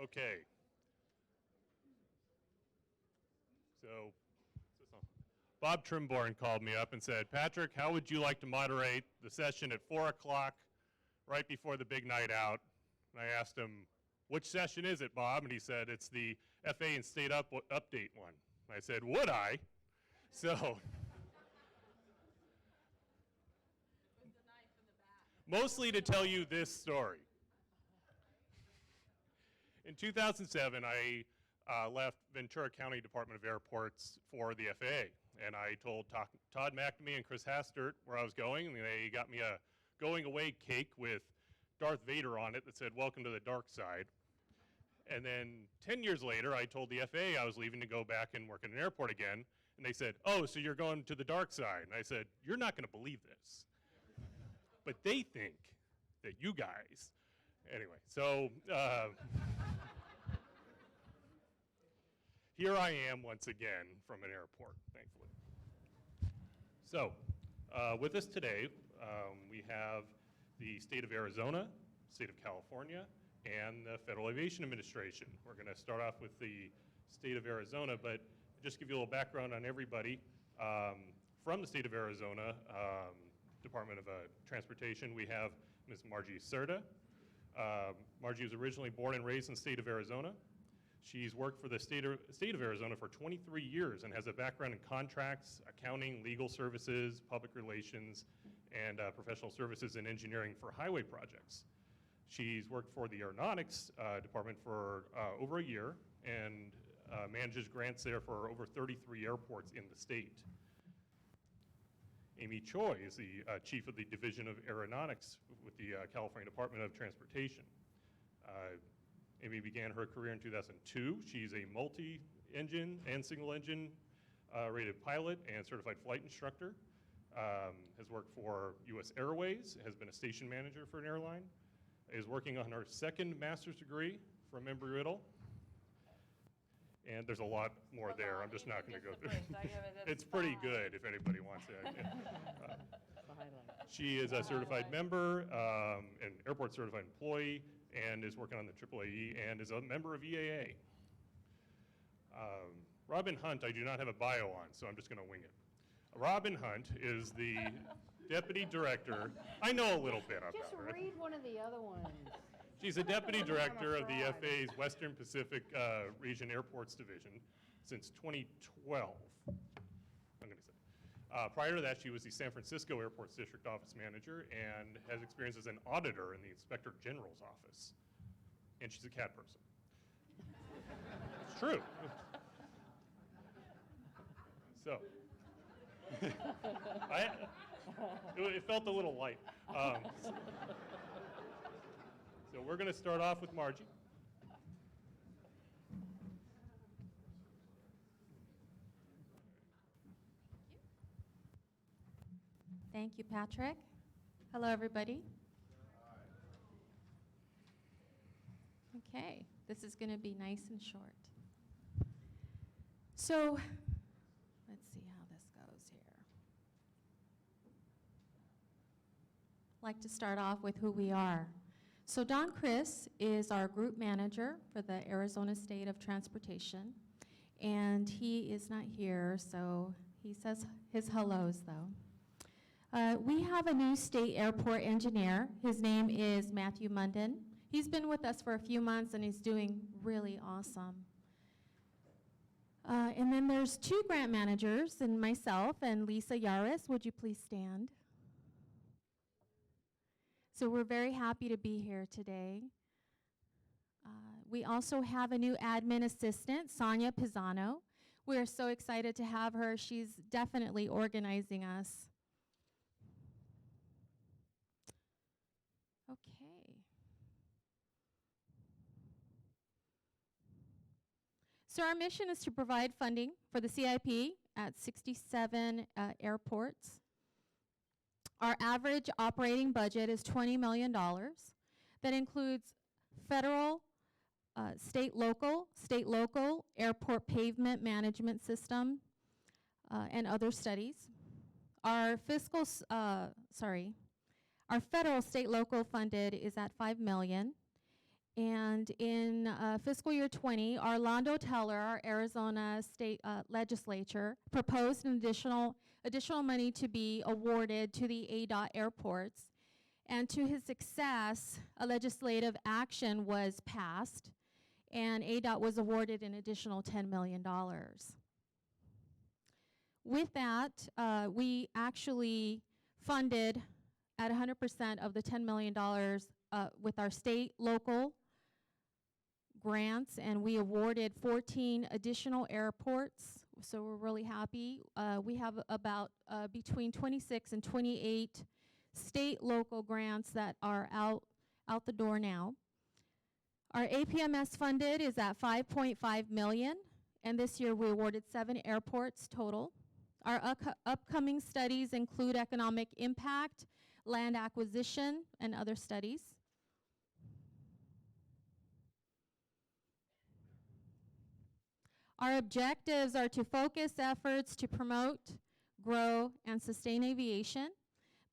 Okay. So Bob Trimborn called me up and said, Patrick, how would you like to moderate the session at 4 o'clock right before the big night out? And I asked him, which session is it, Bob? And he said, it's the FAA and State update one. And I said, would I? So mostly to tell you this story. In 2007, I left Ventura County Department of Airports for the FAA, and I told Todd McNamee and Chris Hastert where I was going, and they got me a going away cake with Darth Vader on it that said, welcome to the dark side. And then 10 years later, I told the FAA I was leaving to go back and work at an airport again, and they said, oh, so you're going to the dark side. And I said, you're not going to believe this. But they think that you guys, anyway, so here I am once again from an airport, thankfully. So with us today, we have the state of Arizona, state of California, and the Federal Aviation Administration. We're going to start off with the state of Arizona, but just give you a little background on everybody. From the state of Arizona, Department of Transportation, we have Ms. Margie Serta. Margie was originally born and raised in the state of Arizona. She's worked for the state of Arizona for 23 years and has a background in contracts, accounting, legal services, public relations, and professional services and engineering for highway projects. She's worked for the Aeronautics department for over a year and manages grants there for over 33 airports in the state. Amy Choi is the chief of the Division of Aeronautics with the California Department of Transportation. Amy began her career in 2002. She's a multi-engine and single-engine rated pilot and certified flight instructor. Has worked for U.S. Airways, has been a station manager for an airline, is working on her second master's degree from Embry-Riddle. And there's a lot more there. I'm just not going to go through. It's pretty good if anybody wants it. She is a certified member, an airport certified employee, and is working on the AAAE and is a member of EAA. Robin Hunt, I do not have a bio on, so I'm just going to wing it. Robin Hunt is the deputy director. I know a little bit about her. Just read one of the other ones. She's a deputy director of the FAA's Western Pacific Region Airports Division since 2012, I'm going to say. Prior to that, she was the San Francisco Airports District Office Manager and has experience as an auditor in the Inspector General's office. And she's a cat person. It's true. So, it felt a little light. So we're going to start off with Margie. Thank you, Patrick. Hello, everybody. Okay, this is going to be nice and short. So, let's see how this goes here. I'd like to start off with who we are. So Don Kriz is our group manager for the Arizona State of Transportation, and he is not here, so he says his hellos, though. We have a new state airport engineer. His name is Matthew Munden. He's been with us for a few months, and he's doing really awesome. And then there's two grant managers, and myself and Lisa Yaris. Would you please stand? So we're very happy to be here today. We also have a new admin assistant, Sonia Pisano. We're so excited to have her. She's definitely organizing us. Okay. So our mission is to provide funding for the CIP at 67 airports. Our average operating budget is $20 million. That includes federal, state local, airport pavement management system, and other studies. Our federal, state, local funded is at $5 million. And in fiscal year 20, Orlando Teller, our Arizona state legislature, proposed an additional money to be awarded to the ADOT airports. And to his success, a legislative action was passed, and ADOT was awarded an additional $10 million. With that, we actually funded at 100% of the $10 million with our state, local grants, and we awarded 14 additional airports, so we're really happy. We have about between 26 and 28 state, local grants that are out the door now. Our APMS funded is at $5.5 million, and this year we awarded 7 airports total. Our upcoming studies include economic impact, land acquisition, and other studies. Our objectives are to focus efforts to promote, grow, and sustain aviation,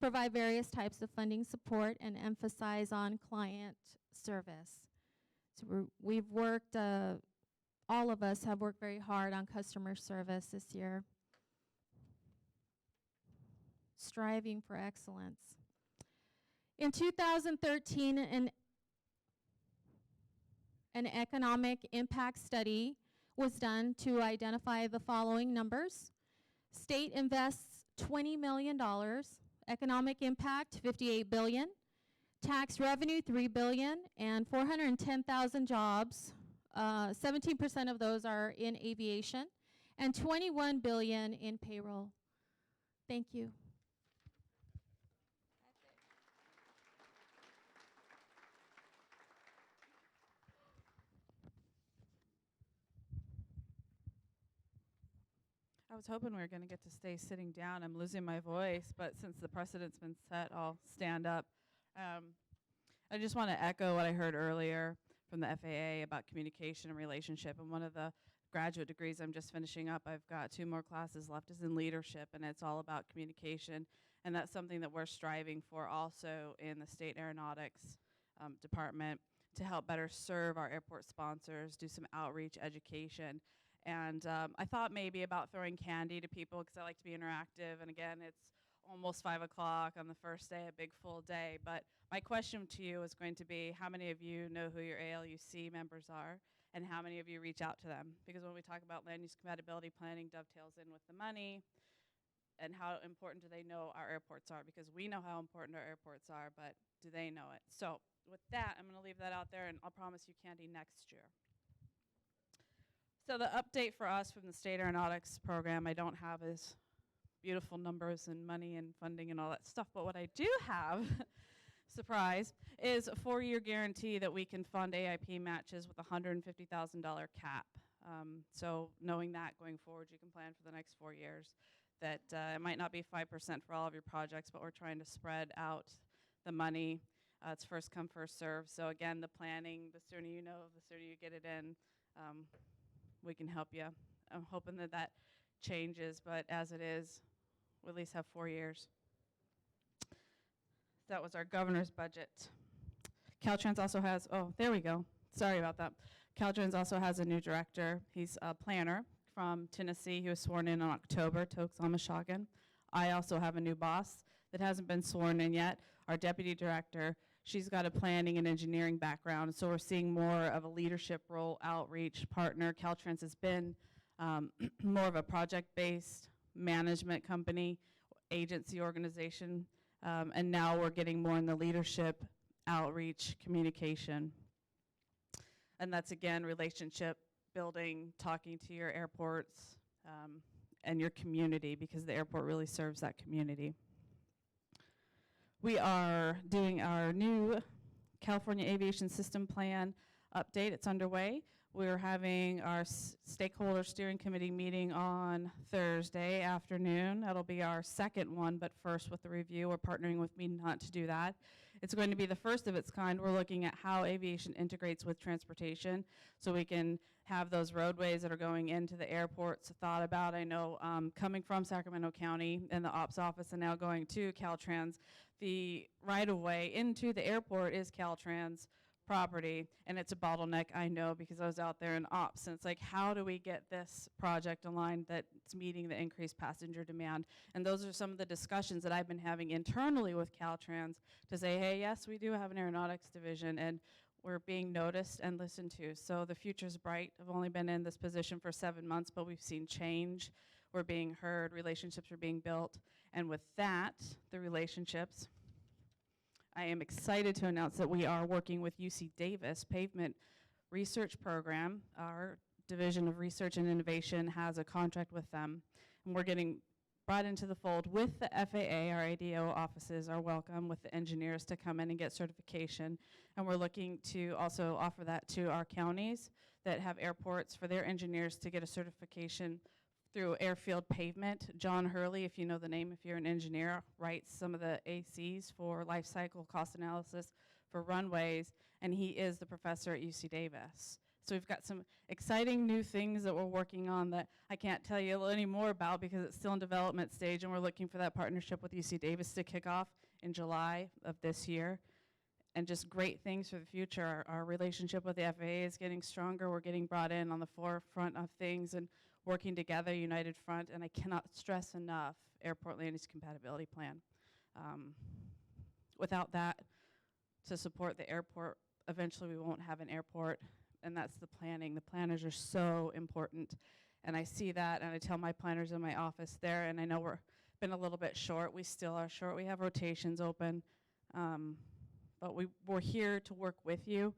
provide various types of funding support, and emphasize on client service. So we've worked, all of us have worked very hard on customer service this year, striving for excellence. In 2013, an economic impact study was done to identify the following numbers. State invests $20 million, economic impact $58 billion, tax revenue $3 billion, and 410,000 jobs. 17% of those are in aviation, and $21 billion in payroll. Thank you. I was hoping we were going to get to stay sitting down. I'm losing my voice, but since the precedent's been set, I'll stand up. I just want to echo what I heard earlier from the FAA about communication and relationship. And one of the graduate degrees I'm just finishing up, I've got 2 more classes left, is in leadership, and it's all about communication. And that's something that we're striving for also in the state aeronautics department to help better serve our airport sponsors, do some outreach education. And I thought maybe about throwing candy to people because I like to be interactive. And again, it's almost 5 o'clock on the first day, a big full day. But my question to you is going to be, how many of you know who your ALUC members are? And how many of you reach out to them? Because when we talk about land use compatibility planning, dovetails in with the money. And how important do they know our airports are? Because we know how important our airports are, but do they know it? So with that, I'm going to leave that out there, and I'll promise you candy next year. So the update for us from the State Aeronautics program, I don't have as beautiful numbers and money and funding and all that stuff, but what I do have, surprise, is a 4-year guarantee that we can fund AIP matches with a $150,000 cap. So knowing that going forward, you can plan for the next 4 years, that it might not be 5% for all of your projects, but we're trying to spread out the money. It's first come, first serve. So again, the planning, the sooner you know, the sooner you get it in, we can help you. I'm hoping that that changes, but as it is, we'll at least have 4 years. That was our governor's budget. Caltrans also has, oh, there we go. Sorry about that. Caltrans also has a new director. He's a planner from Tennessee. He was sworn in October, Toksama. I also have a new boss that hasn't been sworn in yet, our deputy director. She's got a planning and engineering background, so we're seeing more of a leadership role, outreach partner. Caltrans has been more of a project-based management company, agency organization, and now we're getting more in the leadership, outreach, communication. And that's, again, relationship building, talking to your airports and your community, because the airport really serves that community. We are doing our new California Aviation System Plan update. It's underway. We're having our stakeholder steering committee meeting on Thursday afternoon. That'll be our second one, but first with the review. We're partnering with MDOT to do that. It's going to be the first of its kind. We're looking at how aviation integrates with transportation, so we can have those roadways that are going into the airports thought about. I know coming from Sacramento County and the ops office and now going to Caltrans, the right-of-way into the airport is Caltrans property, and it's a bottleneck, I know, because I was out there in ops, and it's like, how do we get this project aligned that's meeting the increased passenger demand? And those are some of the discussions that I've been having internally with Caltrans to say, hey, yes, we do have an aeronautics division, and we're being noticed and listened to. So the future's bright. I've only been in this position for 7 months, but we've seen change. We're being heard, relationships are being built, and with that, the relationships, I am excited to announce that we are working with UC Davis Pavement Research Program. Our Division of Research and Innovation has a contract with them, and we're getting brought into the fold with the FAA. Our ADO offices are welcome with the engineers to come in and get certification, and we're looking to also offer that to our counties that have airports for their engineers to get a certification through airfield pavement. John Hurley, if you know the name, if you're an engineer, writes some of the ACs for life cycle cost analysis for runways, and he is the professor at UC Davis. So we've got some exciting new things that we're working on that I can't tell you any more about because it's still in development stage, and we're looking for that partnership with UC Davis to kick off in July of this year. And just great things for the future. Our relationship with the FAA is getting stronger. We're getting brought in on the forefront of things and working together, united front, and I cannot stress enough Airport Land Use Compatibility Plan. Without that, to support the airport, eventually we won't have an airport, and that's the planning. The planners are so important, and I see that, and I tell my planners in my office there, and I know we're been a little bit short. We still are short. We have rotations open, but we're here to work with you.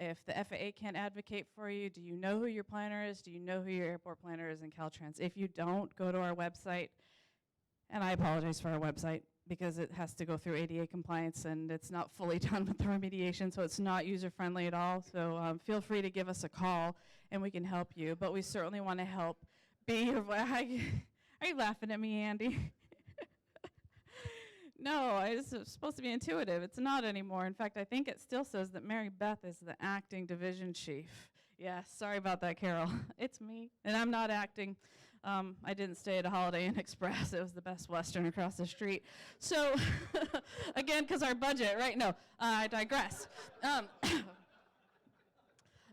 If the FAA can't advocate for you, do you know who your planner is? Do you know who your airport planner is in Caltrans? If you don't, go to our website. And I apologize for our website because it has to go through ADA compliance and it's not fully done with the remediation, so it's not user-friendly at all. So feel free to give us a call and we can help you. But we certainly want to help be your voice. Are you laughing at me, Andy? No, it's supposed to be intuitive. It's not anymore. In fact, I think it still says that Mary Beth is the acting division chief. Yeah, sorry about that, Carol. It's me, and I'm not acting. I didn't stay at a Holiday Inn Express. It was the Best Western across the street. So, again, because our budget, right? No, I digress.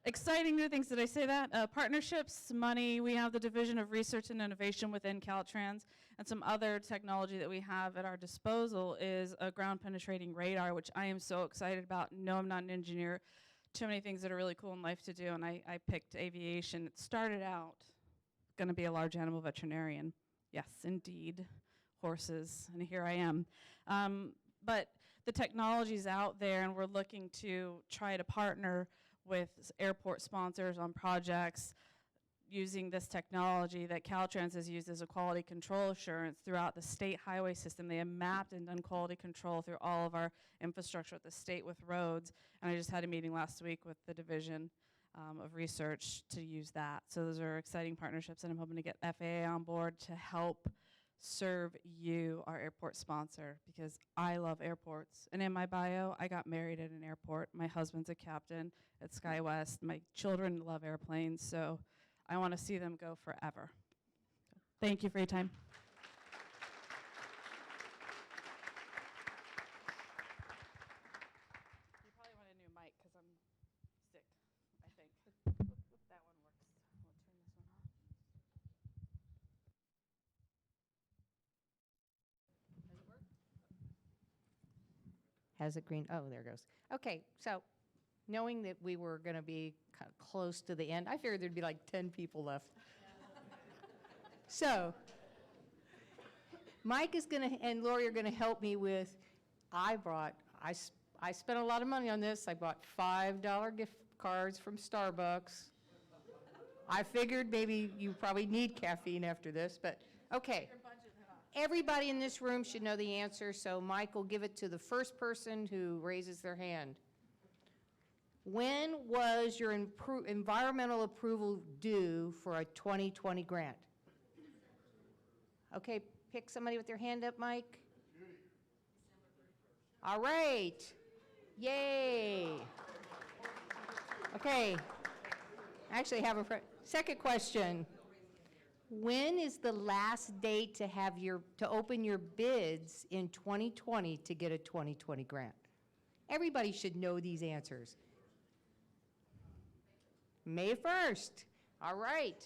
Exciting new things. Did I say that? Partnerships, money. We have the Division of Research and Innovation within Caltrans, and some other technology that we have at our disposal is a ground penetrating radar, which I am so excited about. No, I'm not an engineer. Too many things that are really cool in life to do, and I picked aviation. It started out going to be a large animal veterinarian. Yes, indeed, horses, and here I am. But the technology's out there, and we're looking to try to partner with airport sponsors on projects using this technology that Caltrans has used as a quality control assurance throughout the state highway system. They have mapped and done quality control through all of our infrastructure at the state with roads. And I just had a meeting last week with the Division of Research to use that. So those are exciting partnerships, and I'm hoping to get FAA on board to help serve you, our airport sponsor, because I love airports. And in my bio, I got married at an airport. My husband's a captain at SkyWest. My children love airplanes, so I want to see them go forever. Thank you for your time. You probably want a new mic because I'm sick, I think. That one works. We'll turn this one off. Does it work? Has it green? Oh, there it goes. Okay, so knowing that we were going to be close to the end, I figured there'd be like 10 people left. So Mike is going to, and Lori are going to help me with, I spent a lot of money on this. I bought $5 gift cards from Starbucks. I figured maybe you probably need caffeine after this, but okay. Everybody in this room should know the answer, so Mike will give it to the first person who raises their hand. When was your environmental approval due for a 2020 grant? Okay, pick somebody with their hand up, Mike. All right. Yay. Okay. I actually have a second question. When is the last date to open your bids in 2020 to get a 2020 grant? Everybody should know these answers. May 1st. All right.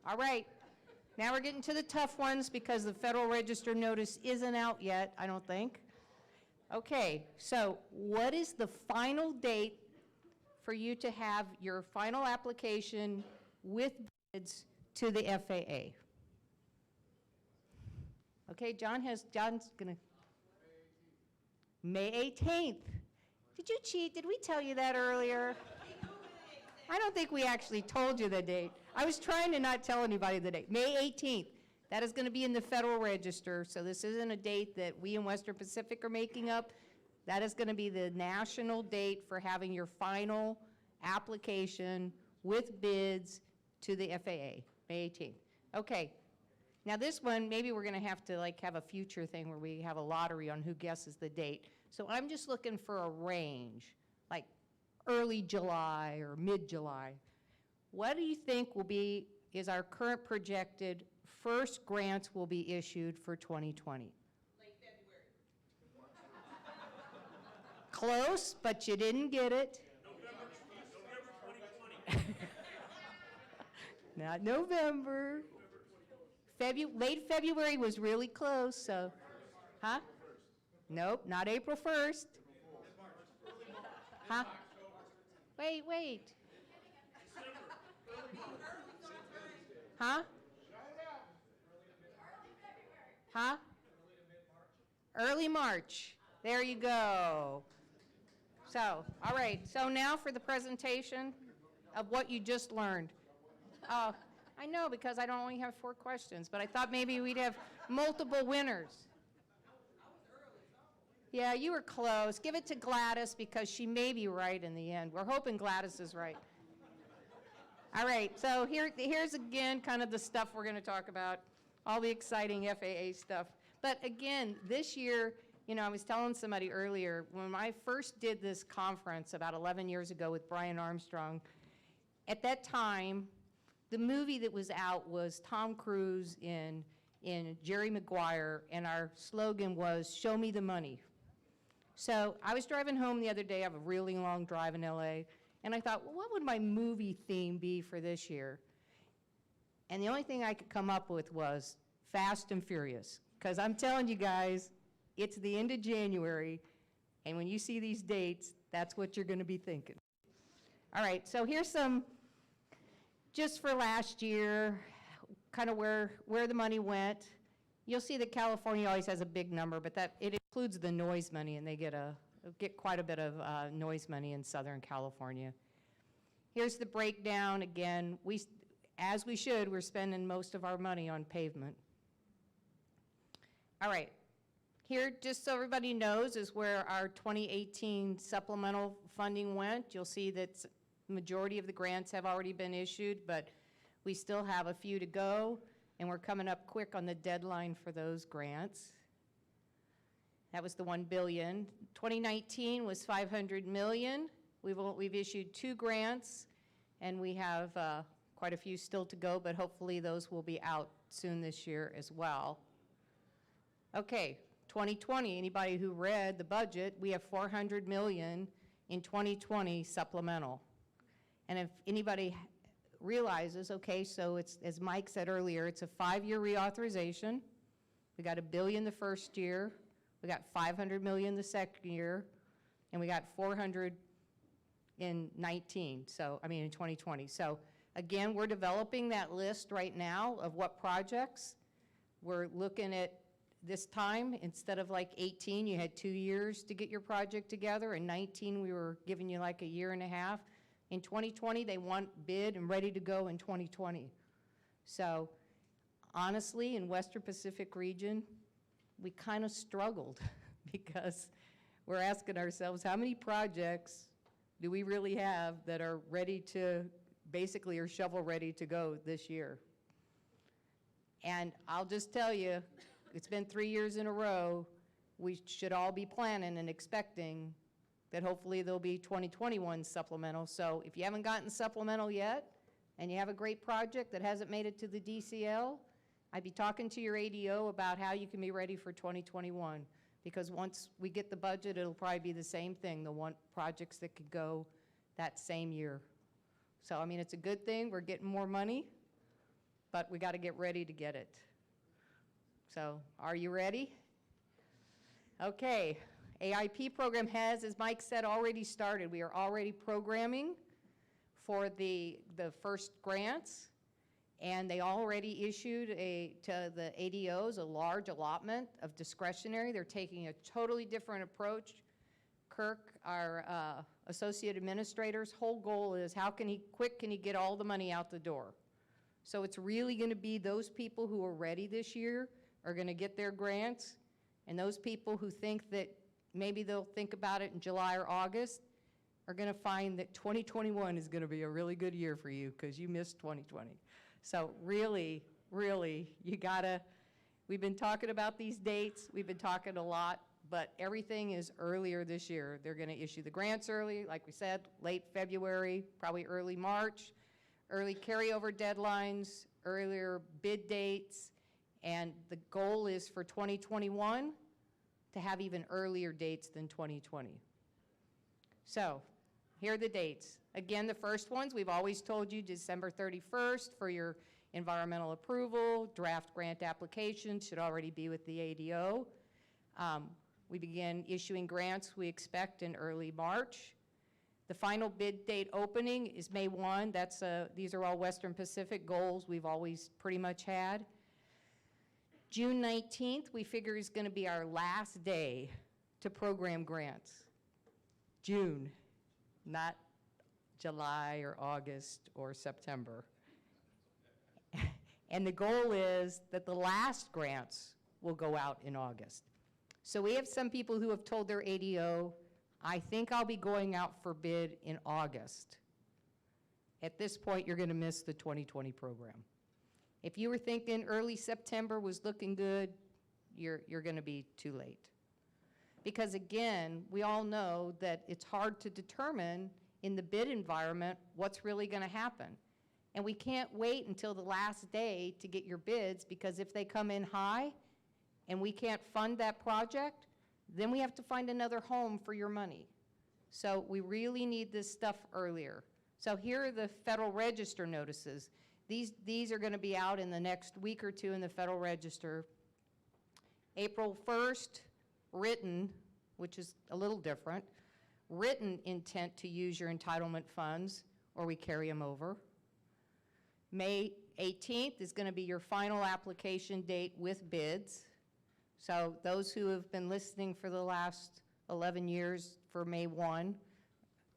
All right. Now we're getting to the tough ones because the Federal Register notice isn't out yet, I don't think. Okay, so what is the final date for you to have your final application with bids to the FAA? Okay, John's gonna. May 18th. Did you cheat? Did we tell you that earlier? I don't think we actually told you the date. I was trying to not tell anybody the date. May 18th. That is going to be in the Federal Register, so this isn't a date that we in Western Pacific are making up. That is going to be the national date for having your final application with bids to the FAA, May 18th. Okay. Now this one, maybe we're going to have to like have a future thing where we have a lottery on who guesses the date. So I'm just looking for a range, like early July or mid-July. What do you think is our current projected first grants will be issued for 2020? Late February. Close, but you didn't get it. November 2020. Not November. Late February was really close, so, huh? Nope, not April 1st. Huh? Wait. Huh? Huh? Early March. There you go. So, all right, so now for the presentation of what you just learned. I know, because I don't only have 4 questions, but I thought maybe we'd have multiple winners. Yeah, you were close. Give it to Gladys, because she may be right in the end. We're hoping Gladys is right. All right, so here's again kind of the stuff we're going to talk about, all the exciting FAA stuff. But again, this year, I was telling somebody earlier, when I first did this conference about 11 years ago with Brian Armstrong, at that time, the movie that was out was Tom Cruise in Jerry Maguire, and our slogan was, "Show me the money." So I was driving home the other day. I have a really long drive in LA, and I thought, well, what would my movie theme be for this year? And the only thing I could come up with was Fast and Furious, because I'm telling you guys, it's the end of January, and when you see these dates, that's what you're going to be thinking. All right, so here's some, just for last year, kind of where the money went. You'll see that California always has a big number, but it includes the noise money, and they get quite a bit of noise money in Southern California. Here's the breakdown. Again, as we should, we're spending most of our money on pavement. All right, here, just so everybody knows, is where our 2018 supplemental funding went. You'll see that the majority of the grants have already been issued, but we still have a few to go, and we're coming up quick on the deadline for those grants. That was the $1 billion. 2019 was $500 million. We've issued 2 grants, and we have quite a few still to go, but hopefully those will be out soon this year as well. Okay, 2020, anybody who read the budget, we have $400 million in 2020 supplemental. And if anybody realizes, okay, so it's, as Mike said earlier, it's a 5-year reauthorization. We got $1 billion the first year, we got $500 million the second year, and we got $400 in 2020. So again, we're developing that list right now of what projects. We're looking at this time, instead of like 18, you had 2 years to get your project together. In 19, we were giving you like a year and a half. In 2020, they want bid and ready to go in 2020. So honestly, in Western Pacific region, we kind of struggled because we're asking ourselves, how many projects do we really have that are ready to, basically are shovel ready to go this year? And I'll just tell you, it's been 3 years in a row. We should all be planning and expecting that hopefully there'll be 2021 supplemental. So if you haven't gotten supplemental yet, and you have a great project that hasn't made it to the DCL, I'd be talking to your ADO about how you can be ready for 2021. Because once we get the budget, it'll probably be the same thing. They'll want projects that could go that same year. So, I mean, it's a good thing, we're getting more money, but we got to get ready to get it. So, are you ready? Okay, AIP program has, as Mike said, already started. We are already programming for the first grants, and they already issued to the ADOs a large allotment of discretionary. They're taking a totally different approach. Kirk, our associate administrator's whole goal is how can he get all the money out the door? So it's really going to be those people who are ready this year are going to get their grants, and those people who think that maybe they'll think about it in July or August are going to find that 2021 is going to be a really good year for you because you missed 2020. So really, really, we've been talking about these dates, we've been talking a lot, but everything is earlier this year. They're going to issue the grants early, like we said, late February, probably early March, early carryover deadlines, earlier bid dates, and the goal is for 2021 to have even earlier dates than 2020. So, here are the dates. Again, the first ones, we've always told you December 31st for your environmental approval. Draft grant applications should already be with the ADO. We begin issuing grants, we expect, in early March. The final bid date opening is May 1. These are all Western Pacific goals we've always pretty much had. June 19th, we figure is going to be our last day to program grants. June, not July or August or September. And the goal is that the last grants will go out in August. So we have some people who have told their ADO, I think I'll be going out for bid in August. At this point, you're going to miss the 2020 program. If you were thinking early September was looking good, you're going to be too late. Because again, we all know that it's hard to determine in the bid environment what's really going to happen. And we can't wait until the last day to get your bids, because if they come in high and we can't fund that project, then we have to find another home for your money. So we really need this stuff earlier. So here are the Federal Register notices. These are going to be out in the next week or two in the Federal Register. April 1st, written, which is a little different, written intent to use your entitlement funds, or we carry them over. May 18th is going to be your final application date with bids. So those who have been listening for the last 11 years for May 1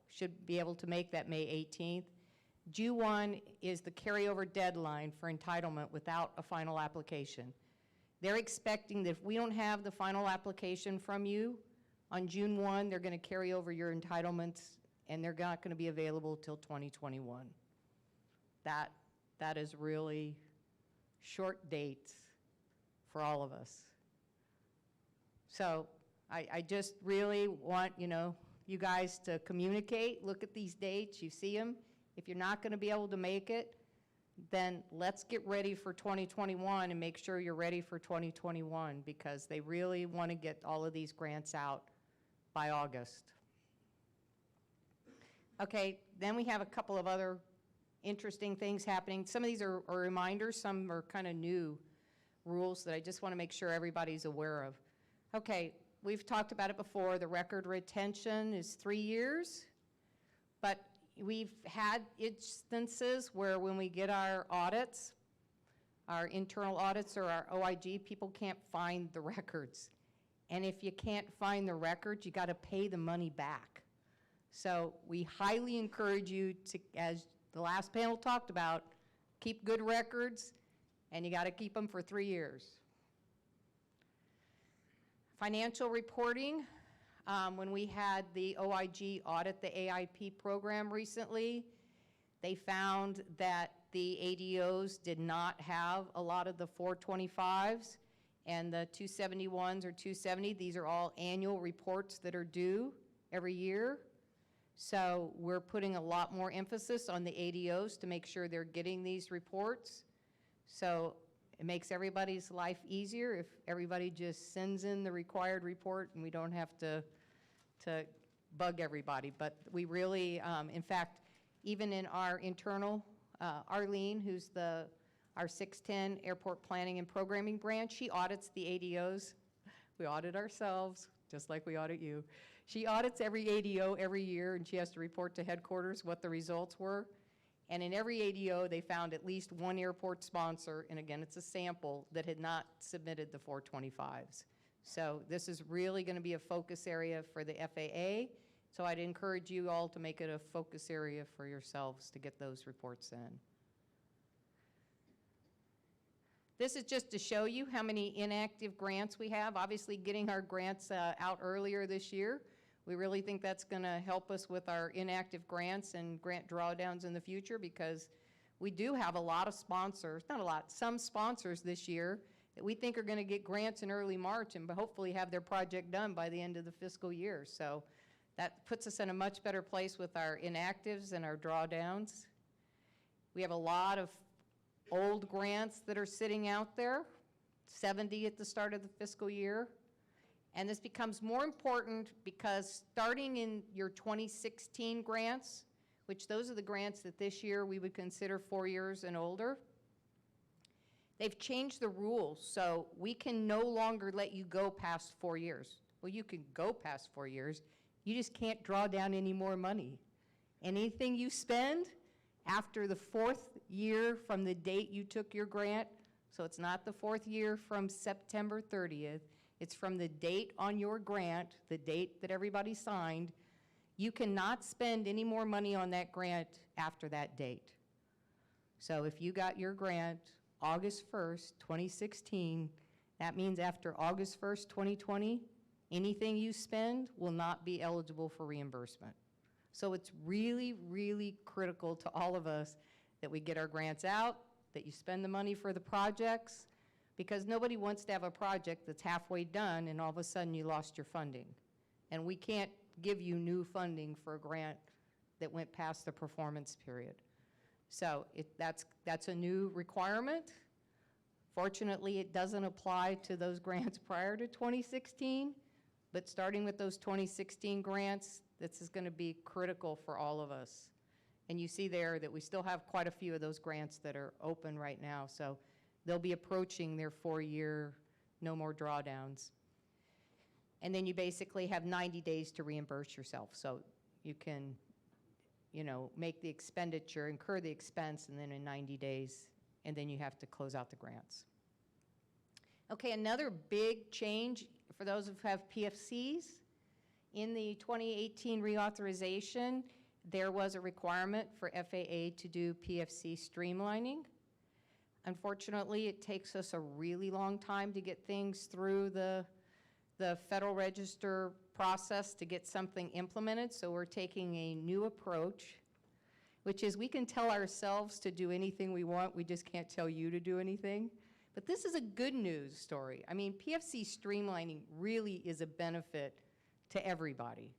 should be able to make that May 18th. June 1 is the carryover deadline for entitlement without a final application. They're expecting that if we don't have the final application from you on June 1, they're going to carry over your entitlements, and they're not going to be available till 2021. That is really short dates for all of us. So I just really want, you guys to communicate, look at these dates, you see them. If you're not going to be able to make it, then let's get ready for 2021 and make sure you're ready for 2021, because they really want to get all of these grants out by August. Okay, then we have a couple of other interesting things happening. Some of these are reminders, some are kind of new rules that I just want to make sure everybody's aware of. Okay, we've talked about it before. The record retention is 3 years, but we've had instances where when we get our audits, our internal audits or our OIG, people can't find the records. And if you can't find the records, you got to pay the money back. So we highly encourage you to, as the last panel talked about, keep good records, and you got to keep them for 3 years. Financial reporting. When we had the OIG audit the AIP program recently, they found that the ADOs did not have a lot of the 425s and the 271s or 270. These are all annual reports that are due every year. So we're putting a lot more emphasis on the ADOs to make sure they're getting these reports. So it makes everybody's life easier if everybody just sends in the required report and we don't have to bug everybody. But we really, in fact, even in our internal, Arlene, who's our 610 Airport Planning and Programming branch, she audits the ADOs. We audit ourselves, just like we audit you. She audits every ADO every year, and she has to report to headquarters what the results were. And in every ADO, they found at least one airport sponsor, and again, it's a sample, that had not submitted the 425s. So this is really going to be a focus area for the FAA. So I'd encourage you all to make it a focus area for yourselves to get those reports in. This is just to show you how many inactive grants we have. Obviously, getting our grants out earlier this year, we really think that's going to help us with our inactive grants and grant drawdowns in the future, because we do have a lot of sponsors, not a lot, some sponsors this year that we think are going to get grants in early March and hopefully have their project done by the end of the fiscal year. So that puts us in a much better place with our inactives and our drawdowns. We have a lot of old grants that are sitting out there, 70 at the start of the fiscal year. And this becomes more important because starting in your 2016 grants, which those are the grants that this year we would consider 4 years and older, they've changed the rules. So we can no longer let you go past 4 years. Well, you can go past 4 years. You just can't draw down any more money. Anything you spend after the 4th year from the date you took your grant, so it's not the 4th year from September 30th, it's from the date on your grant, the date that everybody signed, you cannot spend any more money on that grant after that date. So if you got your grant August 1st, 2016, that means after August 1st, 2020, anything you spend will not be eligible for reimbursement. So it's really, really critical to all of us that we get our grants out, that you spend the money for the projects, because nobody wants to have a project that's halfway done and all of a sudden you lost your funding. And we can't give you new funding for a grant that went past the performance period. So that's a new requirement. Fortunately, it doesn't apply to those grants prior to 2016, but starting with those 2016 grants, this is going to be critical for all of us. And you see there that we still have quite a few of those grants that are open right now. So they'll be approaching their 4-year no more drawdowns. And then you basically have 90 days to reimburse yourself. So you can, make the expenditure, incur the expense, and then in 90 days, and then you have to close out the grants. Okay, another big change for those who have PFCs. In the 2018 reauthorization, there was a requirement for FAA to do PFC streamlining. Unfortunately, it takes us a really long time to get things through the Federal Register process to get something implemented, so we're taking a new approach, which is we can tell ourselves to do anything we want, we just can't tell you to do anything. But this is a good news story. I mean, PFC streamlining really is a benefit to everybody.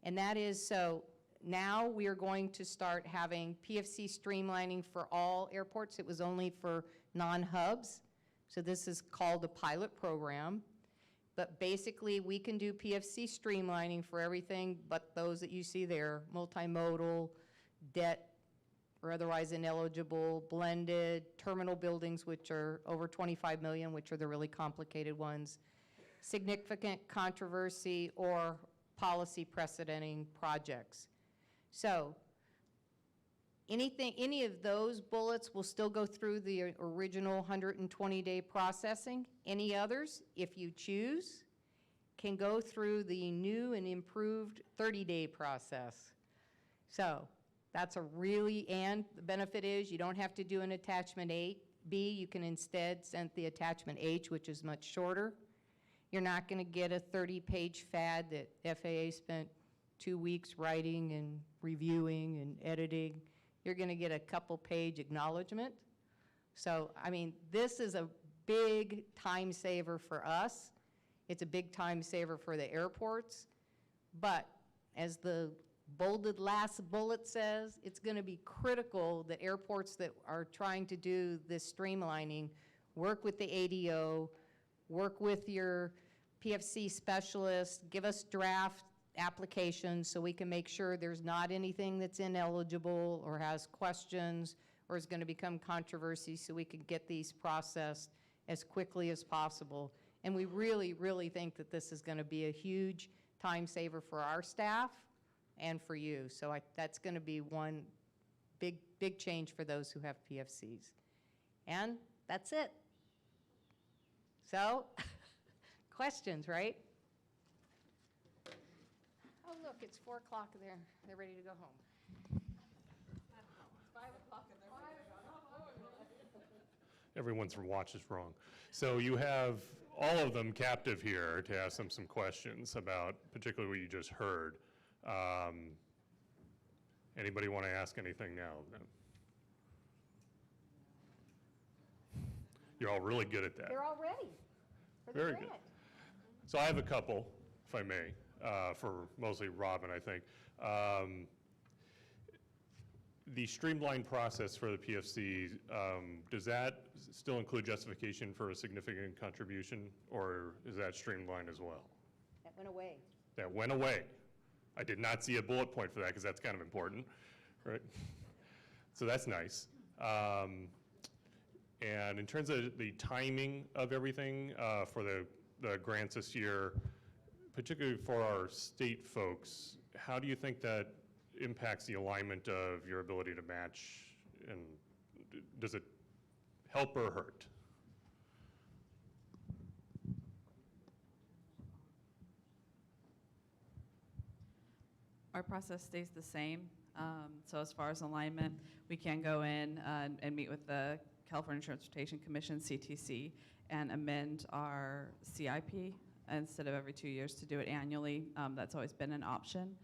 And that is, so now we are going to start having PFC streamlining for all airports. It was only for non-hubs. So this is called a pilot program. But basically, we can do PFC streamlining for everything but those that you see there, multimodal, debt or otherwise ineligible, blended, terminal buildings, which are over 25 million, which are the really complicated ones, significant controversy, or policy precedenting projects. So any of those bullets will still go through the original 120-day processing. Any others, if you choose, can go through the new and improved 30-day process. So that's a really, and the benefit is you don't have to do an attachment B. You can instead send the attachment H, which is much shorter. You're not going to get a 30-page FAD that FAA spent 2 weeks writing and reviewing and editing. You're going to get a couple-page acknowledgement. So, I mean, this is a big time saver for us. It's a big time saver for the airports. But as the bolded last bullet says, it's going to be critical that airports that are trying to do this streamlining work with the ADO, work with your PFC specialist, give us draft applications so we can make sure there's not anything that's ineligible or has questions or is going to become controversy, so we can get these processed as quickly as possible. And we really, really think that this is going to be a huge time saver for our staff and for you. So that's going to be one big change for those who have PFCs. And that's it. So, questions, right? Oh, look, it's 4 o'clock there. They're ready to go home. Everyone's watch is wrong. So you have all of them captive here to ask them some questions about particularly what you just heard. Anybody want to ask anything now? You're all really good at that. They're all ready for the Very grant. good. So I have a couple, if I may, for mostly Robin, I think. The streamlined process for the PFC, does that still include justification for a significant contribution, or is that streamlined as well? That went away. That went away. I did not see a bullet point for that because that's kind of important, right? So that's nice. And in terms of the timing of everything for the grants this year, particularly for our state folks, how do you think that impacts the alignment of your ability to match, and does it help or hurt? Our process stays the same. So as far as alignment, we can go in and meet with the California Transportation Commission, CTC, and amend our CIP instead of every 2 years to do it annually. That's always been an option.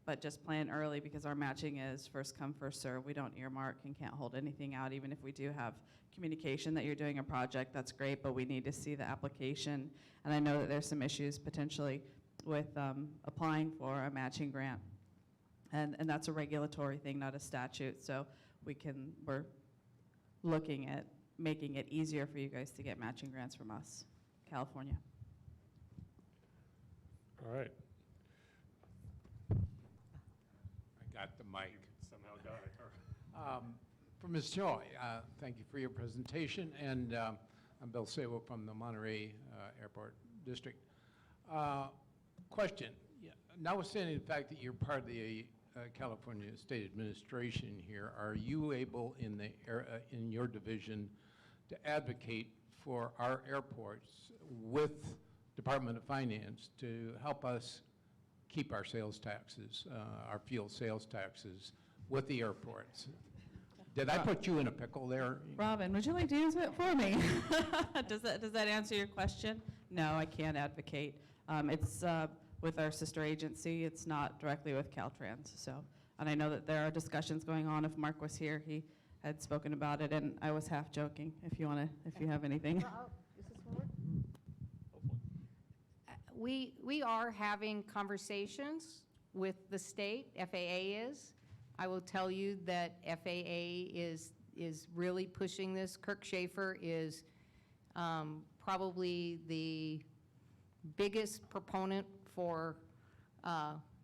But just plan early because our matching is first come, first serve. We don't earmark and can't hold anything out. Even if we do have communication that you're doing a project, that's great, but we need to see the application. And I know that there's some issues potentially with applying for a matching grant. And that's a regulatory thing, not a statute. So we're looking at making it easier for you guys to get matching grants from us, California. All right. Got the mic. Somehow got it. For Ms. Choi, thank you for your presentation, and I'm Bill Sabo from the Monterey Airport District. Question, notwithstanding the fact that you're part of the California State Administration here, are you able in your division to advocate for our airports with Department of Finance to help us keep our sales taxes, our fuel sales taxes with the airports? Did I put you in a pickle there? Robin, would you like to answer it for me? Does that answer your question? No, I can't advocate. It's with our sister agency. It's not directly with Caltrans. So, and I know that there are discussions going on. If Mark was here, he had spoken about it, and I was half joking. If you have anything. Is this forward? We are having conversations with the state. FAA is. I will tell you that FAA is really pushing this. Kirk Schaefer is probably the biggest proponent for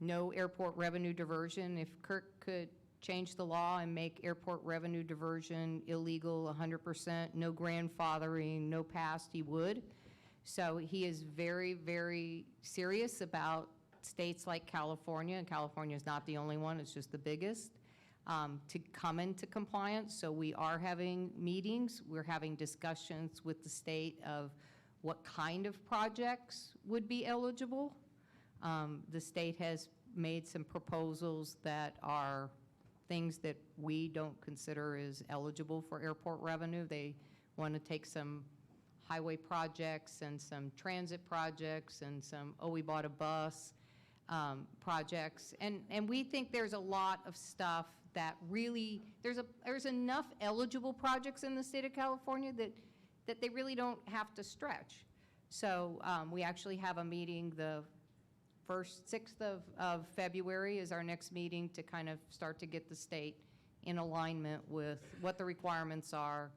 no airport revenue diversion. If Kirk could change the law and make airport revenue diversion illegal 100%, no grandfathering, no past, he would. So he is very, very serious about states like California, and California is not the only one, it's just the biggest, to come into compliance. So we are having meetings, we're having discussions with the state of what kind of projects would be eligible. The state has made some proposals that are things that we don't consider as eligible for airport revenue. They want to take some highway projects and some transit projects and some, we bought a bus projects. And we think there's a lot of stuff that really, there's enough eligible projects in the state of California that they really don't have to stretch. So we actually have a meeting the 6th of February is our next meeting to kind of start to get the state in alignment with what the requirements are,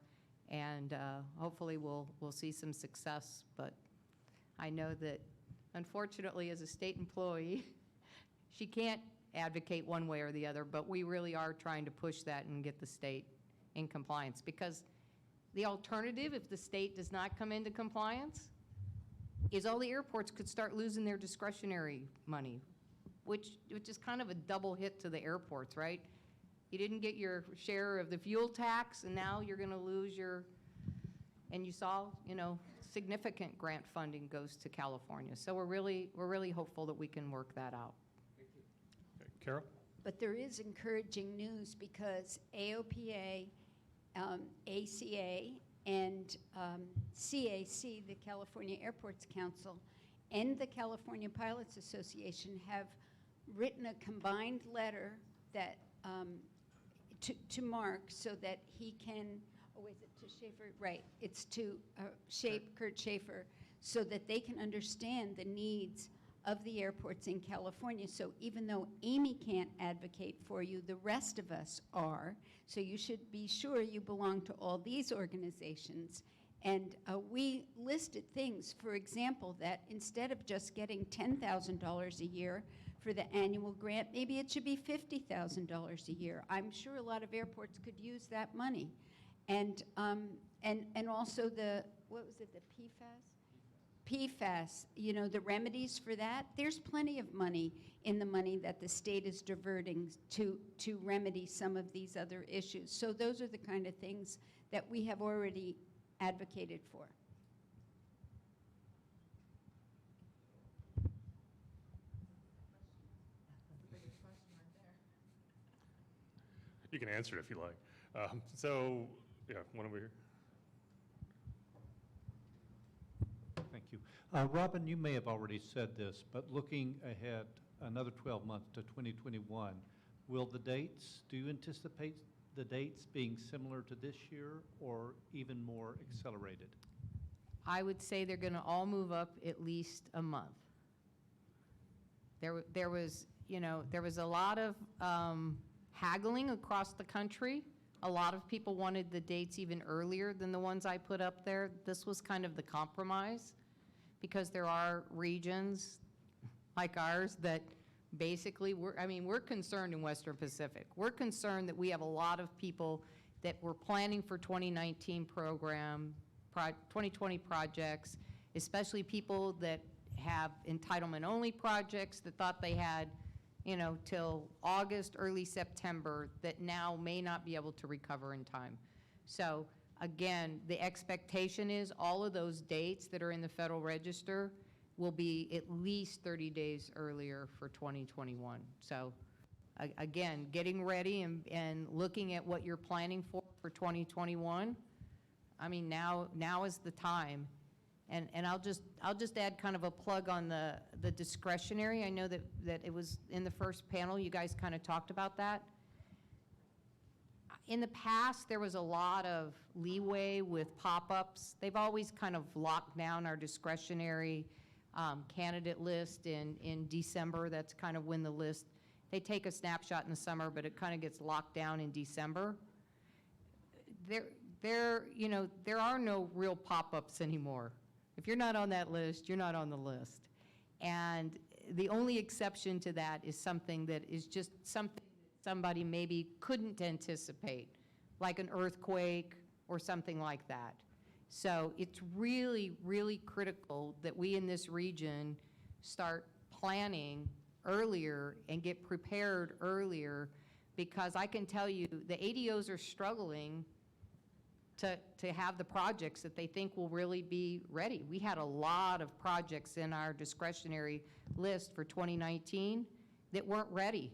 and hopefully we'll see some success. But I know that unfortunately as a state employee, she can't advocate one way or the other, but we really are trying to push that and get the state in compliance. Because the alternative, if the state does not come into compliance, is all the airports could start losing their discretionary money, which is kind of a double hit to the airports, right? You didn't get your share of the fuel tax, and now you're going to lose your, and you saw, you know, significant grant funding goes to California. So we're really hopeful that we can work that out. Okay, Carol? But there is encouraging news because AOPA, ACA, and CAC, the California Airports Council, and the California Pilots Association have written a combined letter that to Mark so that he can, oh, is it to Schaefer? Right, it's to Kurt Schaefer, so that they can understand the needs of the airports in California. So even though Amy can't advocate for you, the rest of us are. So you should be sure you belong to all these organizations. And we listed things, for example, that instead of just getting $10,000 a year for the annual grant, maybe it should be $50,000 a year. I'm sure a lot of airports could use that money. And also the, what was it, the PFAS, you know, the remedies for that, there's plenty of money in the money that the state is diverting to remedy some of these other issues. So those are the kind of things that we have already advocated for. You can answer it if you like. So, yeah, one over here. Thank you. Robin, you may have already said this, but looking ahead another 12 months to 2021, will the dates, do you anticipate the dates being similar to this year or even more accelerated? I would say they're going to all move up at least a month. There was, you know, there was a lot of haggling across the country. A lot of people wanted the dates even earlier than the ones I put up there. This was kind of the compromise, because there are regions like ours that basically, we're concerned in Western Pacific. We're concerned that we have a lot of people that were planning for 2019 program, 2020 projects, especially people that have entitlement-only projects that thought they had, you know, till August, early September, that now may not be able to recover in time. So again, the expectation is all of those dates that are in the Federal Register will be at least 30 days earlier for 2021. So again, getting ready and looking at what you're planning for 2021, I mean, now is the time. And I'll just add kind of a plug on the discretionary. I know that it was in the first panel, you guys kind of talked about that. In the past, there was a lot of leeway with pop-ups. They've always kind of locked down our discretionary candidate list in December. That's kind of when the list, they take a snapshot in the summer, but it kind of gets locked down in December. You know, there are no real pop-ups anymore. If you're not on that list, you're not on the list. And the only exception to that is something that is just something somebody maybe couldn't anticipate, like an earthquake or something like that. So it's really, really critical that we in this region start planning earlier and get prepared earlier, because I can tell you the ADOs are struggling to have the projects that they think will really be ready. We had a lot of projects in our discretionary list for 2019 that weren't ready.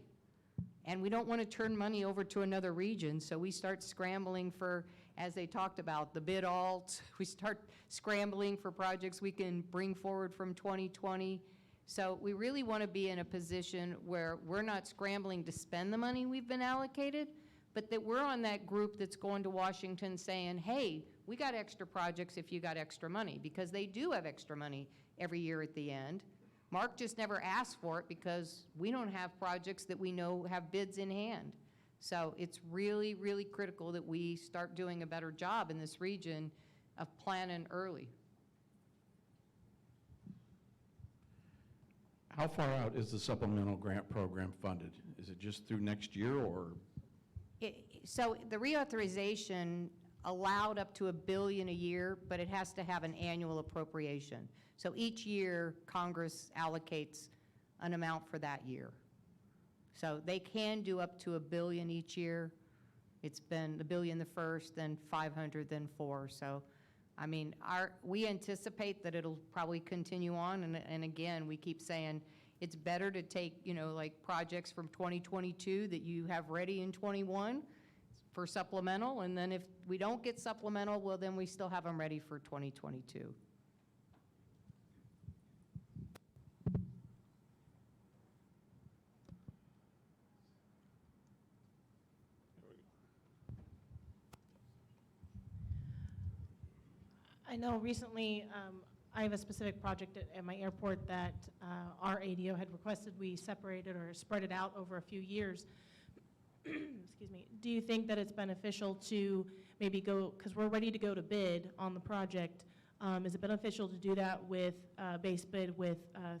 And we don't want to turn money over to another region, so we start scrambling for, as they talked about, the bid alt. We start scrambling for projects we can bring forward from 2020. So we really want to be in a position where we're not scrambling to spend the money we've been allocated, but that we're on that group that's going to Washington saying, hey, we got extra projects if you got extra money, because they do have extra money every year at the end. Mark just never asked for it because we don't have projects that we know have bids in hand. So it's really, really critical that we start doing a better job in this region of planning early. How far out is the supplemental grant program funded? Is it just through next year, or? So the reauthorization allowed up to $1 billion a year, but it has to have an annual appropriation. So each year, Congress allocates an amount for that year. So they can do up to $1 billion each year. It's been $1 billion the first, then 500, then 4. So, I mean, we anticipate that it'll probably continue on. And again, we keep saying it's better to take, you know, like projects from 2022 that you have ready in 21 for supplemental. And then if we don't get supplemental, well, then we still have them ready for 2022. I know recently I have a specific project at my airport that our ADO had requested we separate it or spread it out over a few years. Excuse me. Do you think that it's beneficial to maybe go, because we're ready to go to bid on the project, is it beneficial to do that with base bid with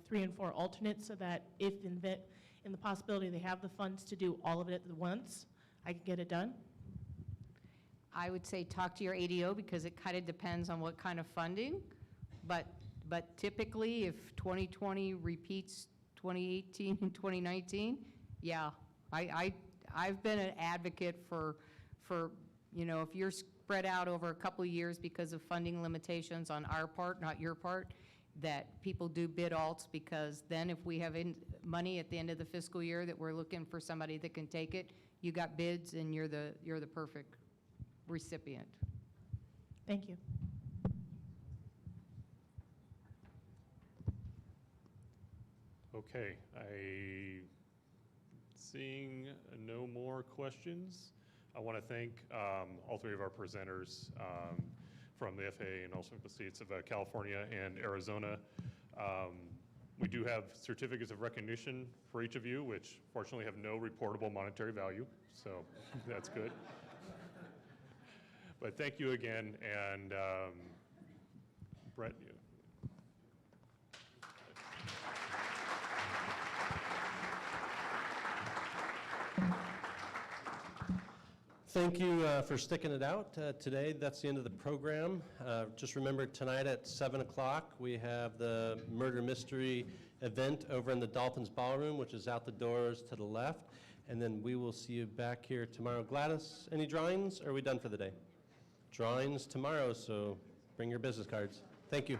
3 and 4 alternates so that if in the possibility they have the funds to do all of it at once, I can get it done? I would say talk to your ADO because it kind of depends on what kind of funding. But typically, if 2020 repeats 2018 and 2019, yeah, I've been an advocate for you know, if you're spread out over a couple of years because of funding limitations on our part, not your part, that people do bid alts, because then if we have money at the end of the fiscal year that we're looking for somebody that can take it, you got bids and you're the perfect recipient. Thank you. Okay, seeing no more questions, I want to thank all 3 of our presenters from the FAA and also the states of California and Arizona. We do have certificates of recognition for each of you, which fortunately have no reportable monetary value, so that's good. But thank you again, and Brett, you. Thank you for sticking it out today. That's the end of the program. Just remember, tonight at 7 o'clock, we have the murder mystery event over in the Dolphins Ballroom, which is out the doors to the left. And then we will see you back here tomorrow. Gladys, any drawings, or are we done for the day? Drawings tomorrow, so bring your business cards. Thank you.